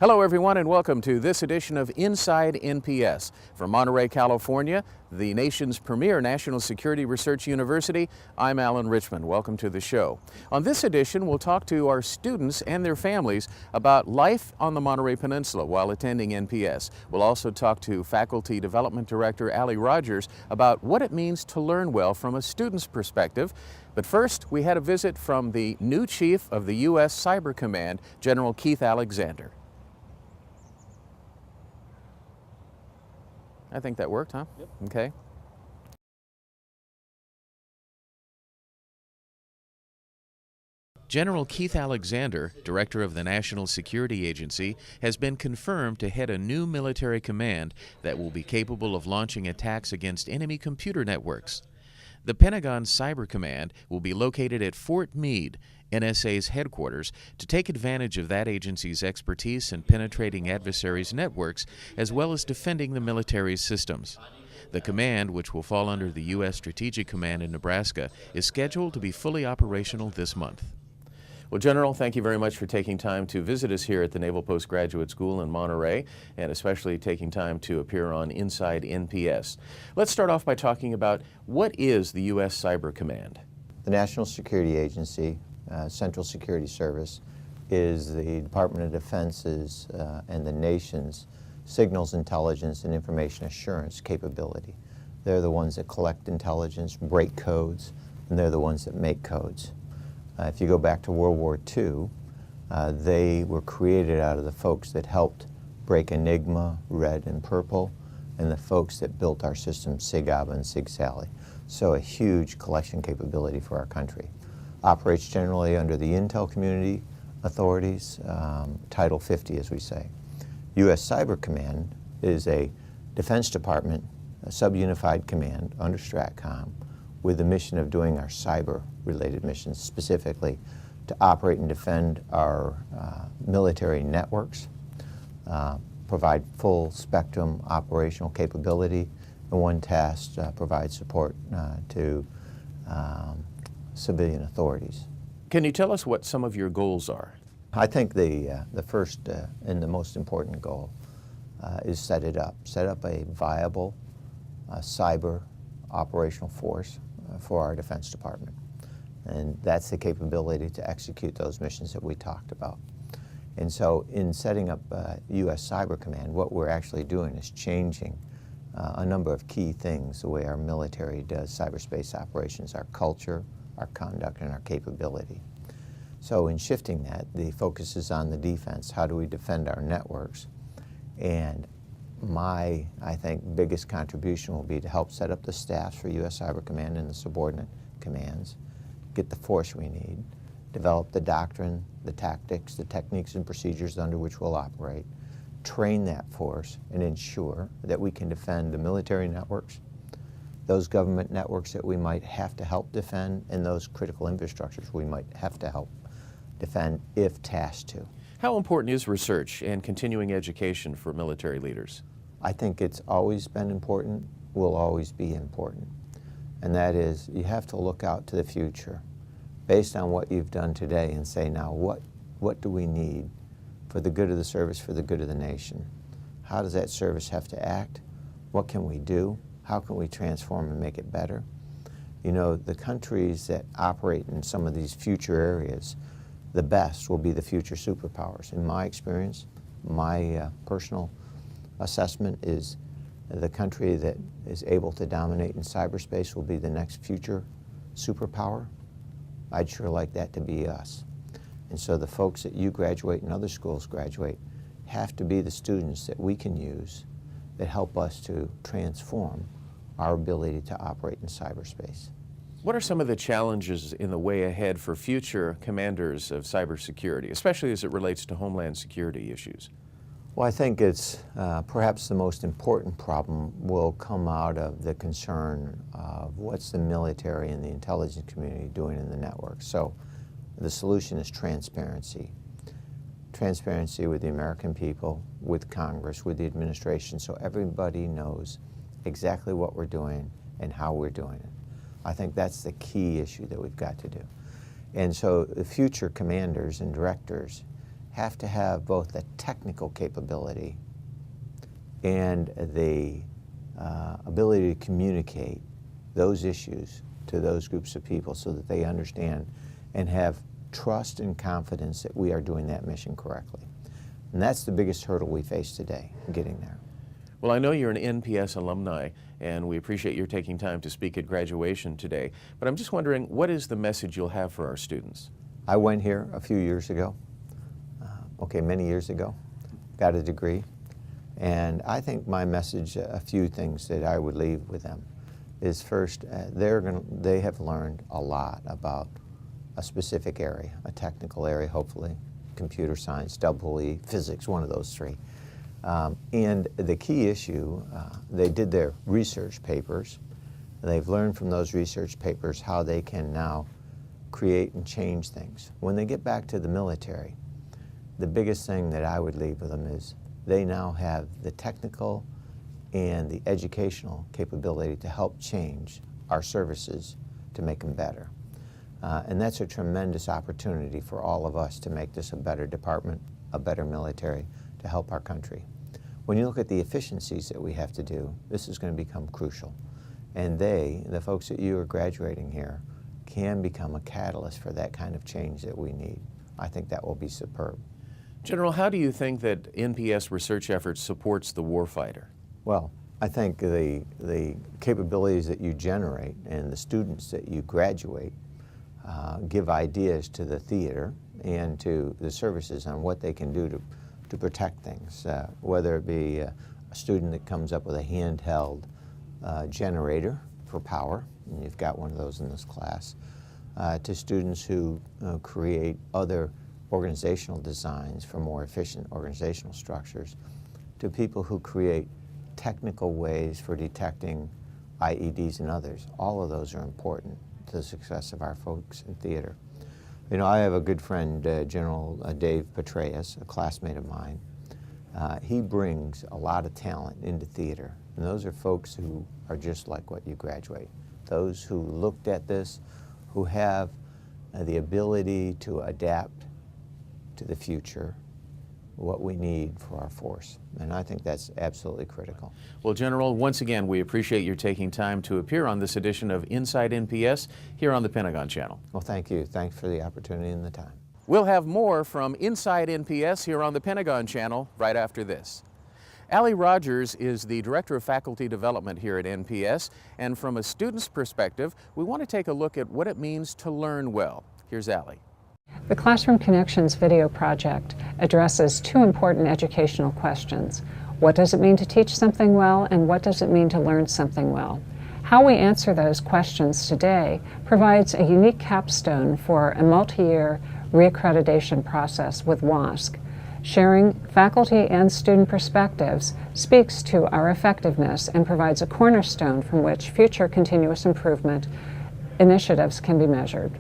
Hello everyone and welcome to this edition of Inside NPS. From Monterey, California, the nation's premier national security research university, I'm Alan Richmond. Welcome to the show. On this edition, we'll talk to our students and their families about life on the Monterey Peninsula while attending NPS. We'll also talk to Faculty Development Director Allie Rogers about what it means to learn well from a student's perspective. But first, we had a visit from the new chief of the U.S. Cyber Command, General Keith Alexander. I think that worked, huh? Yep. Okay. General Keith Alexander, director of the National Security Agency, has been confirmed to head a new military command that will be capable of launching attacks against enemy computer networks. The Pentagon Cyber Command will be located at Fort Meade, NSA's headquarters, to take advantage of that agency's expertise in penetrating adversaries' networks as well as defending the military's systems. The command, which will fall under the U.S. Strategic Command in Nebraska, is scheduled to be fully operational this month. Well, General, thank you very much for taking time to visit us here at the Naval Postgraduate School in Monterey, and especially taking time to appear on Inside NPS. Let's start off by talking about what is the U.S. Cyber Command? The National Security Agency, Central Security Service, is the Department of Defense's and the nation's signals intelligence and information assurance capability. They're the ones that collect intelligence, break codes, and they're the ones that make codes. If you go back to World War II, they were created out of the folks that helped break Enigma, Red, and Purple, and the folks that built our system, SIG-ABA and SIG-SALLY. So a huge collection capability for our country. Operates generally under the Intel Community Authorities, Title 50, as we say. U.S. Cyber Command is a Defense Department, a sub-unified command under STRATCOM, with the mission of doing our cyber-related missions, specifically to operate and defend our military networks, provide full spectrum operational capability, and one task, provide support to civilian authorities. Can you tell us what some of your goals are? I think the first and the most important goal is set up a viable cyber operational force for our Defense Department. And that's the capability to execute those missions that we talked about. And so in setting up U.S. Cyber Command, what we're actually doing is changing a number of key things, the way our military does cyberspace operations, our culture, our conduct, and our capability. So in shifting that, the focus is on the defense. How do we defend our networks? And my, I think, biggest contribution will be to help set up the staffs for U.S. Cyber Command and the subordinate commands, get the force we need, develop the doctrine, the tactics, the techniques and procedures under which we'll operate, train that force, and ensure that we can defend the military networks, those government networks that we might have to help defend, and those critical infrastructures we might have to help defend if tasked to. How important is research and continuing education for military leaders? I think it's always been important, will always be important. And that is, you have to look out to the future based on what you've done today and say, now what do we need for the good of the service, for the good of the nation? How does that service have to act? What can we do? How can we transform and make it better? You know, the countries that operate in some of these future areas, the best will be the future superpowers. In my experience, my personal assessment is the country that is able to dominate in cyberspace will be the next future superpower. I'd sure like that to be us. And so the folks that you graduate and other schools graduate have to be the students that we can use that help us to transform our ability to operate in cyberspace. What are some of the challenges in the way ahead for future commanders of cybersecurity, especially as it relates to homeland security issues? Well, I think it's perhaps the most important problem will come out of the concern of what's the military and the intelligence community doing in the network. So the solution is transparency. Transparency with the American people, with Congress, with the administration, so everybody knows exactly what we're doing and how we're doing it. I think that's the key issue that we've got to do. And so the future commanders and directors have to have both the technical capability and the ability to communicate those issues to those groups of people so that they understand and have trust and confidence that we are doing that mission correctly. And that's the biggest hurdle we face today, getting there. Well, I know you're an NPS alumni, and we appreciate your taking time to speak at graduation today. But I'm just wondering, what is the message you'll have for our students? I went here a few years ago, many years ago, got a degree. And I think my message, a few things that I would leave with them, is first, they have learned a lot about a specific area, a technical area, hopefully, computer science, double physics, one of those three. And the key issue, they did their research papers. They've learned from those research papers how they can now create and change things. When they get back to the military, the biggest thing that I would leave with them is they now have the technical and the educational capability to help change our services to make them better. And that's a tremendous opportunity for all of us to make this a better department, a better military, to help our country. When you look at the efficiencies that we have to do, this is going to become crucial. And the folks that you are graduating here, can become a catalyst for that kind of change that we need. I think that will be superb. General, how do you think that NPS research efforts supports the warfighter? Well, I think the capabilities that you generate and the students that you graduate give ideas to the theater and to the services on what they can do to protect things, whether it be a student that comes up with a handheld generator for power, and you've got one of those in this class, to students who create other organizational designs for more efficient organizational structures, to people who create technical ways for detecting IEDs and others. All of those are important to the success of our folks in theater. You know, I have a good friend, General Dave Petraeus, a classmate of mine. He brings a lot of talent into theater, and those are folks who are just like what you graduate. Those who looked at this, who have the ability to adapt to the future, what we need for our force. And I think that's absolutely critical. Well, General, once again, we appreciate your taking time to appear on this edition of Inside NPS here on the Pentagon Channel. Well, thank you. Thanks for the opportunity and the time. We'll have more from Inside NPS here on the Pentagon Channel right after this. Allie Rogers is the Director of Faculty Development here at NPS, and from a student's perspective, we want to take a look at what it means to learn well. Here's Allie. The Classroom Connections video project addresses two important educational questions. What does it mean to teach something well, and what does it mean to learn something well? How we answer those questions today provides a unique capstone for a multi-year reaccreditation process with WASC. Sharing faculty and student perspectives speaks to our effectiveness and provides a cornerstone from which future continuous improvement initiatives can be measured.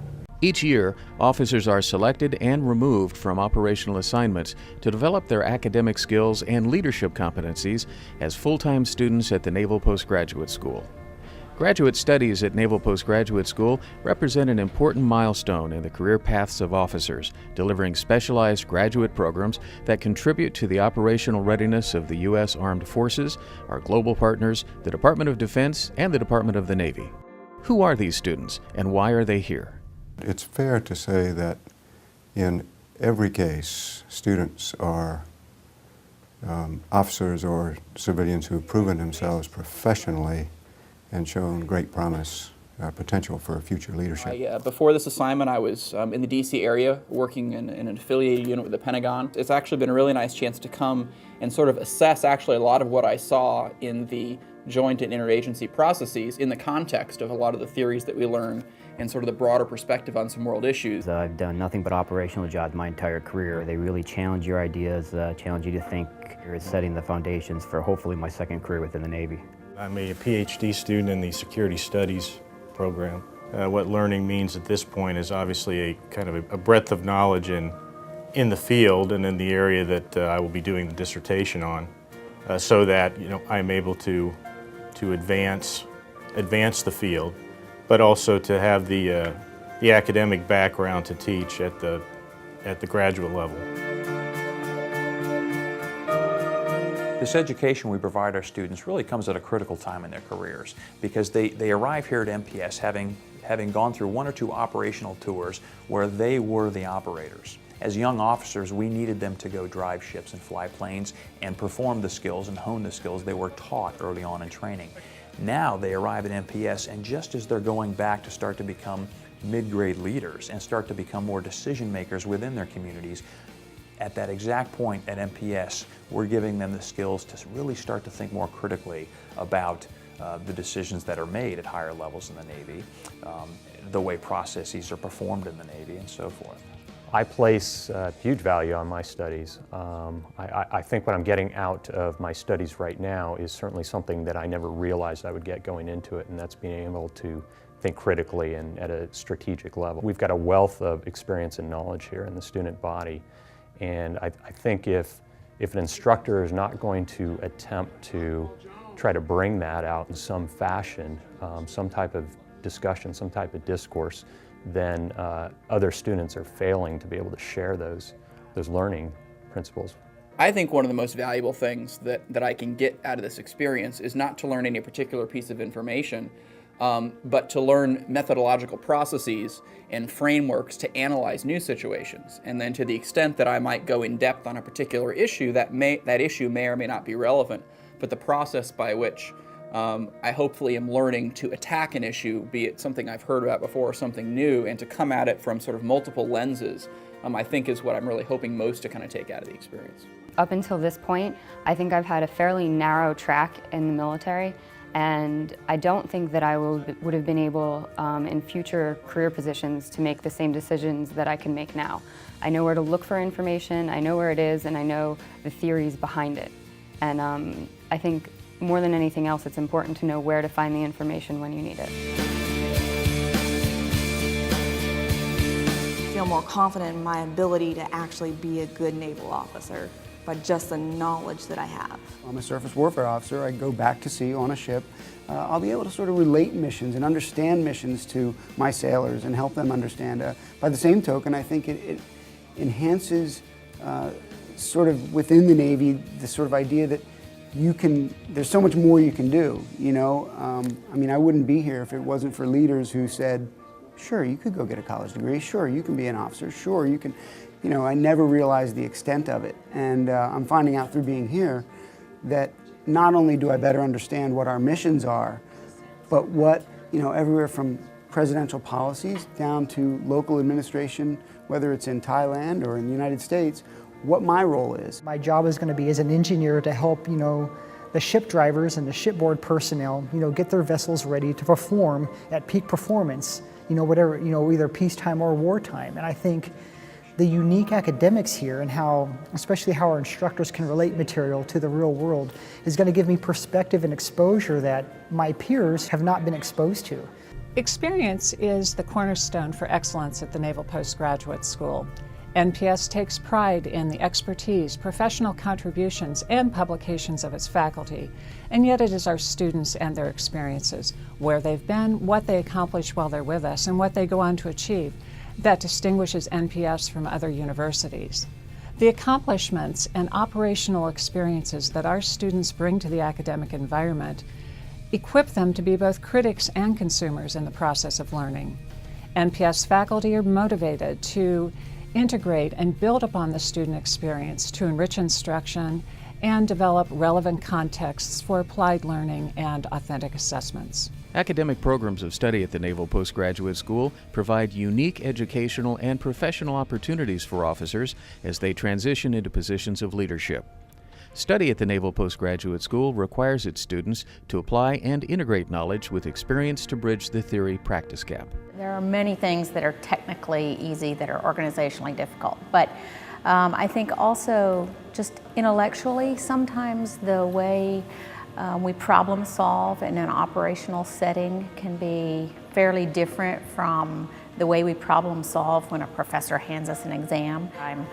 Each year, officers are selected and removed from operational assignments to develop their academic skills and leadership competencies as full-time students at the Naval Postgraduate School. Graduate studies at Naval Postgraduate School represent an important milestone in the career paths of officers, delivering specialized graduate programs that contribute to the operational readiness of the U.S. Armed Forces, our global partners, the Department of Defense, and the Department of the Navy. Who are these students, and why are they here? It's fair to say that in every case, students are officers or civilians who have proven themselves professionally and shown great promise, potential for future leadership. Before this assignment, I was in the D.C. area working in an affiliated unit with the Pentagon. It's actually been a really nice chance to come and sort of assess actually a lot of what I saw in the joint and interagency processes in the context of a lot of the theories that we learn and sort of the broader perspective on some world issues. I've done nothing but operational jobs my entire career. They really challenge your ideas, challenge you to think. You're setting the foundations for hopefully my second career within the Navy. I'm a PhD student in the Security Studies program. What learning means at this point is obviously a kind of a breadth of knowledge in the field and in the area that I will be doing the dissertation on, so that I'm able to advance the field, but also to have the academic background to teach at the graduate level. This education we provide our students really comes at a critical time in their careers, because they arrive here at NPS having gone through 1 or 2 operational tours where they were the operators. As young officers, we needed them to go drive ships and fly planes and perform the skills and hone the skills they were taught early on in training. Now they arrive at NPS, and just as they're going back to start to become mid-grade leaders and start to become more decision makers within their communities, at that exact point at NPS, we're giving them the skills to really start to think more critically about the decisions that are made at higher levels in the Navy, the way processes are performed in the Navy, and so forth. I place huge value on my studies. I think what I'm getting out of my studies right now is certainly something that I never realized I would get going into it, and that's being able to think critically and at a strategic level. We've got a wealth of experience and knowledge here in the student body, and I think if an instructor is not going to attempt to try to bring that out in some fashion, some type of discussion, some type of discourse, then other students are failing to be able to share those learning principles. I think one of the most valuable things that I can get out of this experience is not to learn any particular piece of information, but to learn methodological processes and frameworks to analyze new situations. And then to the extent that I might go in depth on a particular issue, that issue may or may not be relevant, but the process by which I hopefully am learning to attack an issue, be it something I've heard about before or something new, and to come at it from sort of multiple lenses, I think is what I'm really hoping most to kind of take out of the experience. Up until this point, I think I've had a fairly narrow track in the military, and I don't think that I would have been able in future career positions to make the same decisions that I can make now. I know where to look for information, I know where it is, and I know the theories behind it. And I think more than anything else, it's important to know where to find the information when you need it. I feel more confident in my ability to actually be a good naval officer by just the knowledge that I have. I'm a surface warfare officer. I go back to sea on a ship. I'll be able to sort of relate missions and understand missions to my sailors and help them understand. By the same token, I think it enhances sort of within the Navy the sort of idea that there's so much more you can do, you know? I mean, I wouldn't be here if it wasn't for leaders who said, sure, you could go get a college degree, sure, you can be an officer, sure, you can, you know, I never realized the extent of it. And I'm finding out through being here that not only do I better understand what our missions are, but what, you know, everywhere from presidential policies down to local administration, whether it's in Thailand or in the United States, what my role is. My job is going to be as an engineer to help, you know, the ship drivers and the shipboard personnel, you know, get their vessels ready to perform at peak performance, you know, whatever, you know, either peacetime or wartime. And I think the unique academics here and how, especially how our instructors can relate material to the real world is going to give me perspective and exposure that my peers have not been exposed to. Experience is the cornerstone for excellence at the Naval Postgraduate School. NPS takes pride in the expertise, professional contributions, and publications of its faculty, and yet it is our students and their experiences, where they've been, what they accomplish while they're with us, and what they go on to achieve, that distinguishes NPS from other universities. The accomplishments and operational experiences that our students bring to the academic environment equip them to be both critics and consumers in the process of learning. NPS faculty are motivated to integrate and build upon the student experience to enrich instruction and develop relevant contexts for applied learning and authentic assessments. Academic programs of study at the Naval Postgraduate School provide unique educational and professional opportunities for officers as they transition into positions of leadership. Study at the Naval Postgraduate School requires its students to apply and integrate knowledge with experience to bridge the theory-practice gap. There are many things that are technically easy that are organizationally difficult, but I think also just intellectually sometimes the way we problem solve in an operational setting can be fairly different from the way we problem solve when a professor hands us an exam. I'm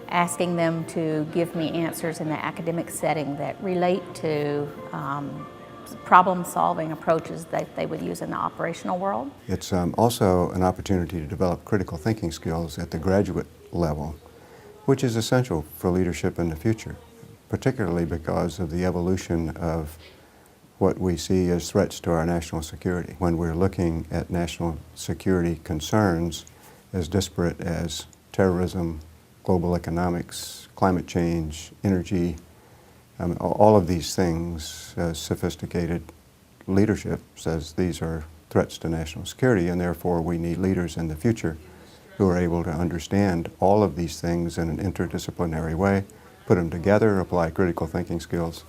asking them to give me answers in the academic setting that relate to problem-solving approaches that they would use in the operational world. It's also an opportunity to develop critical thinking skills at the graduate level, which is essential for leadership in the future. particularly because of the evolution of what we see as threats to our national security. When we're looking at national security concerns as disparate as terrorism, global economics, climate change, energy, all of these things, sophisticated leadership says these are threats to national security, and therefore we need leaders in the future who are able to understand all of these things in an interdisciplinary way, put them together, apply critical thinking skills,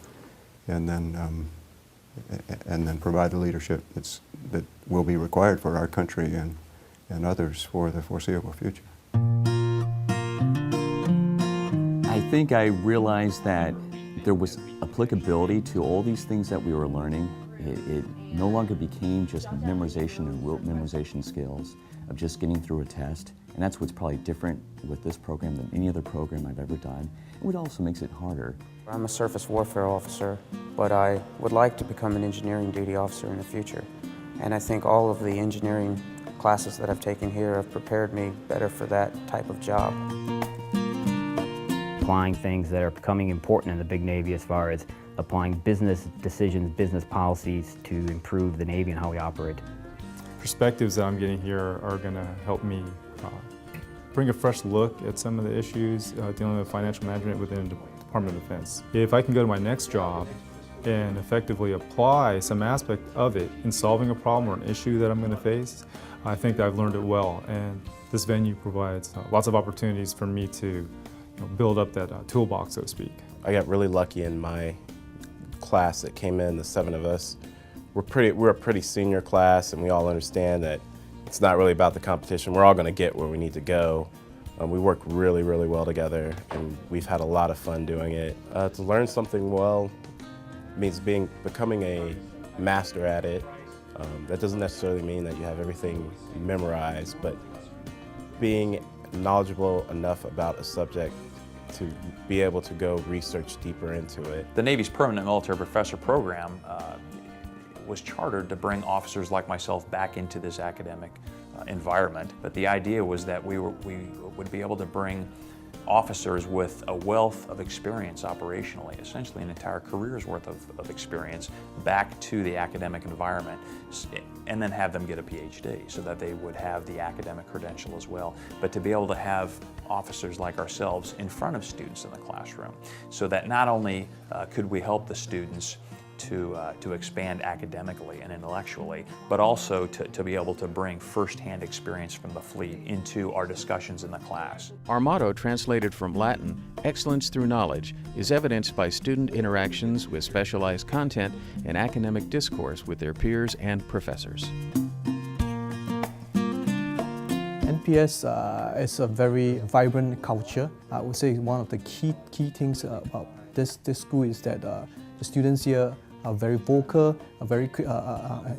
and then provide the leadership that will be required for our country and others for the foreseeable future. I think I realized that there was applicability to all these things that we were learning. It no longer became just memorization and rote memorization skills of just getting through a test. And that's what's probably different with this program than any other program I've ever done. It also makes it harder. I'm a surface warfare officer, but I would like to become an engineering duty officer in the future. And I think all of the engineering classes that I've taken here have prepared me better for that type of job. Applying things that are becoming important in the big Navy as far as applying business decisions, business policies to improve the Navy and how we operate. Perspectives that I'm getting here are going to help me bring a fresh look at some of the issues dealing with financial management within the Department of Defense. If I can go to my next job and effectively apply some aspect of it in solving a problem or an issue that I'm going to face, I think I've learned it well, and this venue provides lots of opportunities for me to build up that toolbox, so to speak. I got really lucky in my class that came in, the 7 of us. We're a pretty senior class, and we all understand that it's not really about the competition. We're all going to get where we need to go. We work really, really well together, and we've had a lot of fun doing it. To learn something well means becoming a master at it. That doesn't necessarily mean that you have everything memorized, but being knowledgeable enough about a subject to be able to go research deeper into it. The Navy's Permanent Military Professor Program was chartered to bring officers like myself back into this academic environment. But the idea was that we would be able to bring officers with a wealth of experience operationally, essentially an entire career's worth of experience, back to the academic environment, and then have them get a PhD so that they would have the academic credential as well. But to be able to have officers like ourselves in front of students in the classroom, so that not only could we help the students to expand academically and intellectually, but also to be able to bring firsthand experience from the fleet into our discussions in the class. Our motto, translated from Latin, excellence through knowledge, is evidenced by student interactions with specialized content and academic discourse with their peers and professors. NPS is a very vibrant culture. I would say one of the key things about this school is that the students here are very vocal, are very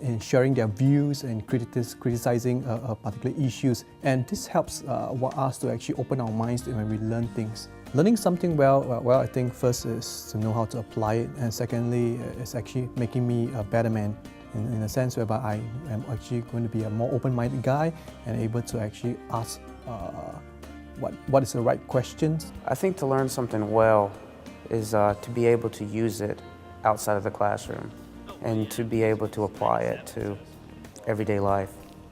in sharing their views and criticizing particular issues. And this helps us to actually open our minds when we learn things. Learning something well, I think first is to know how to apply it, and secondly, it's actually making me a better man in a sense whereby I am actually going to be a more open-minded guy and able to actually ask what is the right questions. I think to learn something well is to be able to use it outside of the classroom and to be able to apply it to everyday life.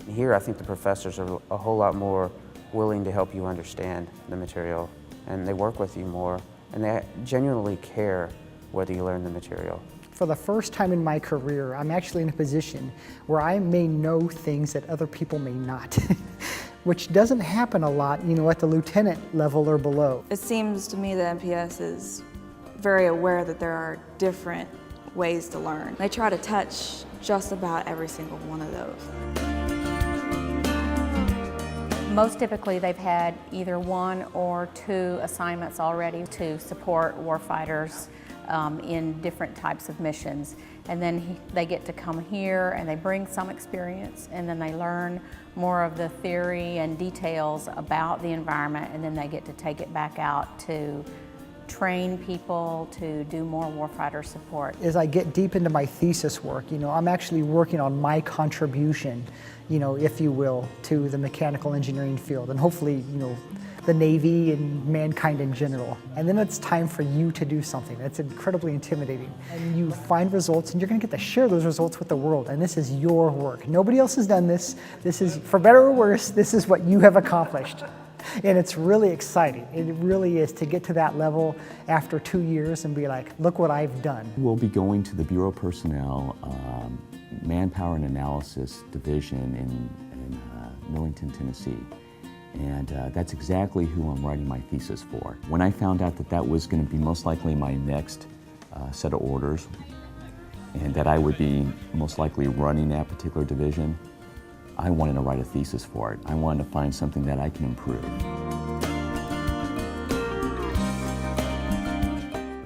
Here I think the professors are a whole lot more willing to help you understand the material, and they work with you more, and they genuinely care whether you learn the material. For the first time in my career, I'm actually in a position where I may know things that other people may not, which doesn't happen a lot, at the lieutenant level or below. It seems to me that NPS is very aware that there are different ways to learn. They try to touch just about every single one of those. Most typically they've had either 1 or 2 assignments already to support warfighters in different types of missions. And then they get to come here and they bring some experience, and then they learn more of the theory and details about the environment, and then they get to take it back out to train people to do more warfighter support. As I get deep into my thesis work, I'm actually working on my contribution, if you will, to the mechanical engineering field. And hopefully, the Navy and mankind in general. And then it's time for you to do something that's incredibly intimidating. And you find results, and you're going to get to share those results with the world. And this is your work. Nobody else has done this. This is, for better or worse, this is what you have accomplished. And it's really exciting. It really is to get to that level after 2 years and be like, look what I've done. We'll be going to the Bureau of Personnel Manpower and Analysis Division in Millington, Tennessee. And that's exactly who I'm writing my thesis for. When I found out that that was going to be most likely my next set of orders, and that I would be most likely running that particular division, I wanted to write a thesis for it. I wanted to find something that I can improve.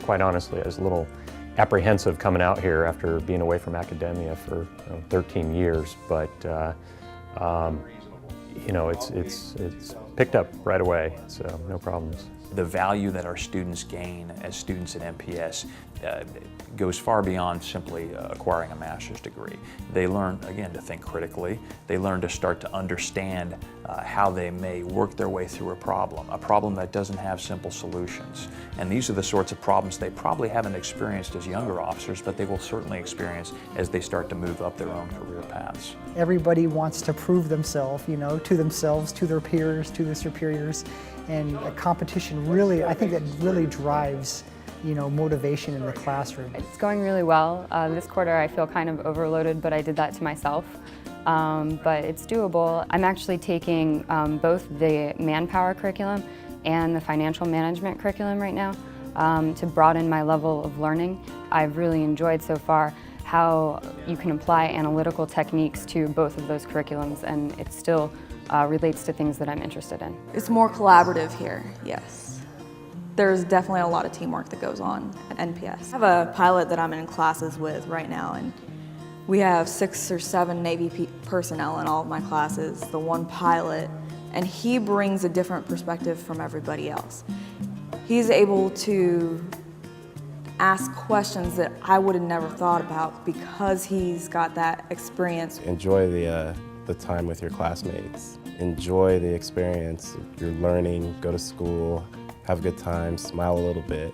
Quite honestly, I was a little apprehensive coming out here after being away from academia for 13 years, but you know, it's picked up right away, so no problems. The value that our students gain as students at NPS goes far beyond simply acquiring a master's degree. They learn, again, to think critically. They learn to start to understand how they may work their way through a problem that doesn't have simple solutions. And these are the sorts of problems they probably haven't experienced as younger officers, but they will certainly experience as they start to move up their own career paths. Everybody wants to prove themselves, you know, to themselves, to their peers, to their superiors. And a competition really, I think that really drives, you know, motivation in the classroom. It's going really well. This quarter I feel kind of overloaded, but I did that to myself. But it's doable. I'm actually taking both the manpower curriculum and the financial management curriculum right now to broaden my level of learning. I've really enjoyed so far how you can apply analytical techniques to both of those curriculums, and it still relates to things that I'm interested in. It's more collaborative here, yes. There's definitely a lot of teamwork that goes on at NPS. I have a pilot that I'm in classes with right now, and we have 6 or 7 Navy personnel in all of my classes, the one pilot, and he brings a different perspective from everybody else. He's able to ask questions that I would have never thought about because he's got that experience. Enjoy the time with your classmates. Enjoy the experience. You're learning, go to school, have a good time, smile a little bit.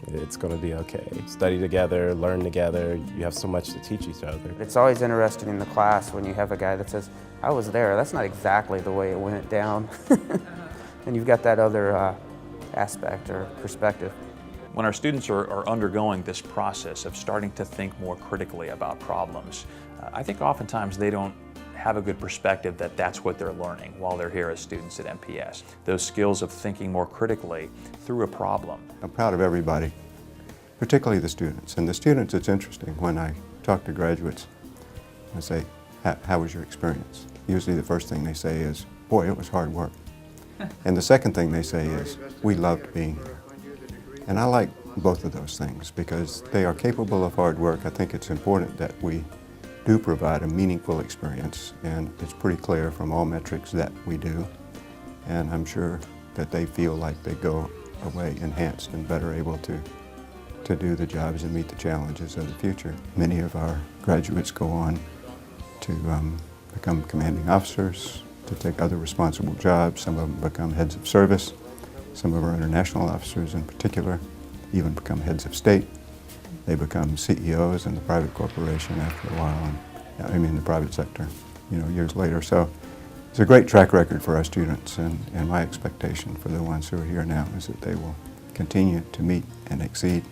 It's going to be okay. Study together, learn together. You have so much to teach each other. It's always interesting in the class when you have a guy that says, I was there, that's not exactly the way it went down. And you've got that other aspect or perspective. When our students are undergoing this process of starting to think more critically about problems, I think oftentimes they don't have a good perspective that that's what they're learning while they're here as students at NPS. Those skills of thinking more critically through a problem. I'm proud of everybody, particularly the students. And the students, it's interesting when I talk to graduates, I say, how was your experience? Usually the first thing they say is, boy, it was hard work. And the second thing they say is, we loved being here. And I like both of those things because they are capable of hard work. I think it's important that we do provide a meaningful experience, and it's pretty clear from all metrics that we do. And I'm sure that they feel like they go away enhanced and better able to do the jobs and meet the challenges of the future. Many of our graduates go on to become commanding officers, to take other responsible jobs. Some of them become heads of service. Some of our international officers in particular even become heads of state. They become CEOs in the private corporation after a while, and I mean the private sector, you know, years later. So it's a great track record for our students, and my expectation for the ones who are here now is that they will continue to meet and exceed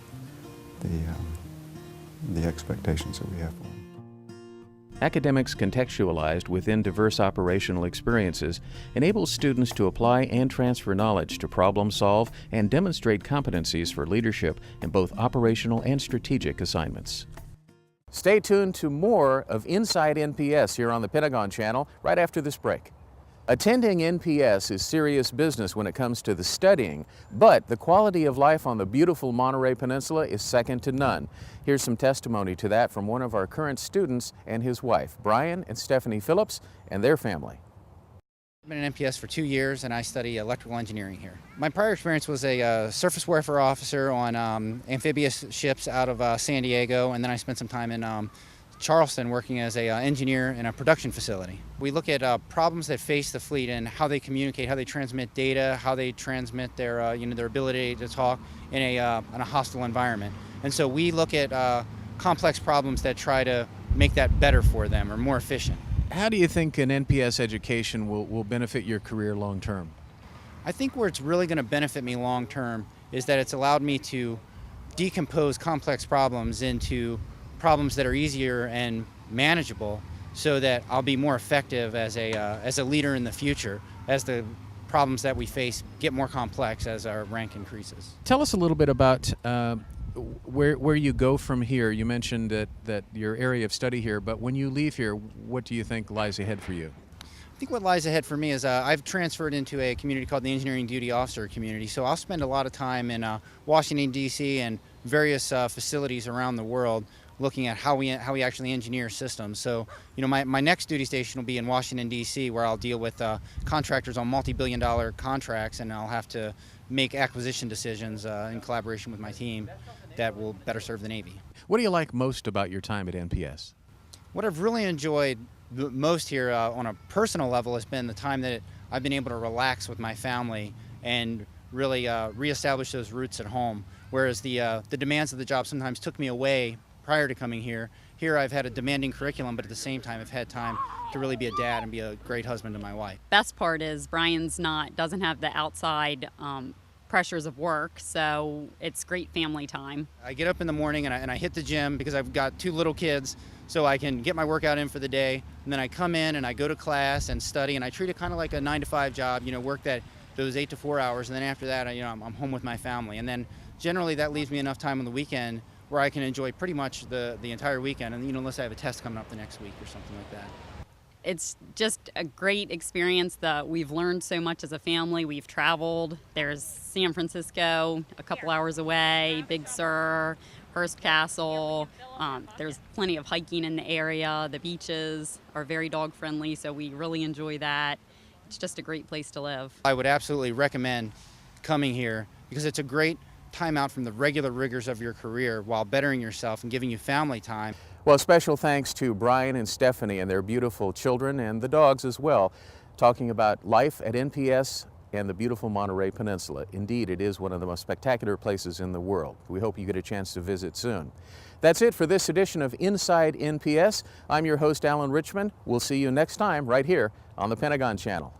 the expectations that we have for them. Academics contextualized within diverse operational experiences enables students to apply and transfer knowledge to problem solve and demonstrate competencies for leadership in both operational and strategic assignments. Stay tuned to more of Inside NPS here on the Pentagon Channel right after this break. Attending NPS is serious business when it comes to the studying, but the quality of life on the beautiful Monterey Peninsula is second to none. Here's some testimony to that from one of our current students and his wife, Brian and Stephanie Phillips, and their family. I've been in NPS for 2 years, and I study electrical engineering here. My prior experience was a surface warfare officer on amphibious ships out of San Diego, and then I spent some time in Charleston working as an engineer in a production facility. We look at problems that face the fleet and how they communicate, how they transmit data, how they transmit their, their ability to talk in a hostile environment. And so we look at complex problems that try to make that better for them or more efficient. How do you think an NPS education will benefit your career long term? I think where it's really going to benefit me long term is that it's allowed me to decompose complex problems into problems that are easier and manageable, so that I'll be more effective as a leader in the future as the problems that we face get more complex as our rank increases. Tell us a little bit about where you go from here. You mentioned that your area of study here, but when you leave here, what do you think lies ahead for you? I think what lies ahead for me is I've transferred into a community called the Engineering Duty Officer community, so I'll spend a lot of time in Washington, D.C. and various facilities around the world looking at how we actually engineer systems. So, my next duty station will be in Washington, D.C., where I'll deal with contractors on multi-billion-dollar contracts, and I'll have to make acquisition decisions in collaboration with my team that will better serve the Navy. What do you like most about your time at NPS? What I've really enjoyed the most here on a personal level has been the time that I've been able to relax with my family and really reestablish those roots at home, whereas the demands of the job sometimes took me away prior to coming here. Here I've had a demanding curriculum, but at the same time I've had time to really be a dad and be a great husband to my wife. Best part is Brian's doesn't have the outside pressures of work, so it's great family time. I get up in the morning and I hit the gym because I've got 2 little kids, so I can get my workout in for the day, and then I come in and I go to class and study, and I treat it kind of like a 9-to-5 job, work those 8 to 4 hours, and then after that I'm home with my family, and then generally that leaves me enough time on the weekend where I can enjoy pretty much the entire weekend, and unless I have a test coming up the next week or something like that. It's just a great experience that we've learned so much as a family. We've traveled. There's San Francisco, a couple hours away, Big Sur, Hearst Castle. There's plenty of hiking in the area. The beaches are very dog friendly, so we really enjoy that. It's just a great place to live. I would absolutely recommend coming here because it's a great time out from the regular rigors of your career while bettering yourself and giving you family time. Well, special thanks to Brian and Stephanie and their beautiful children and the dogs as well, talking about life at NPS and the beautiful Monterey Peninsula. Indeed, it is one of the most spectacular places in the world. We hope you get a chance to visit soon. That's it for this edition of Inside NPS. I'm your host, Alan Richmond. We'll see you next time right here on the Pentagon Channel.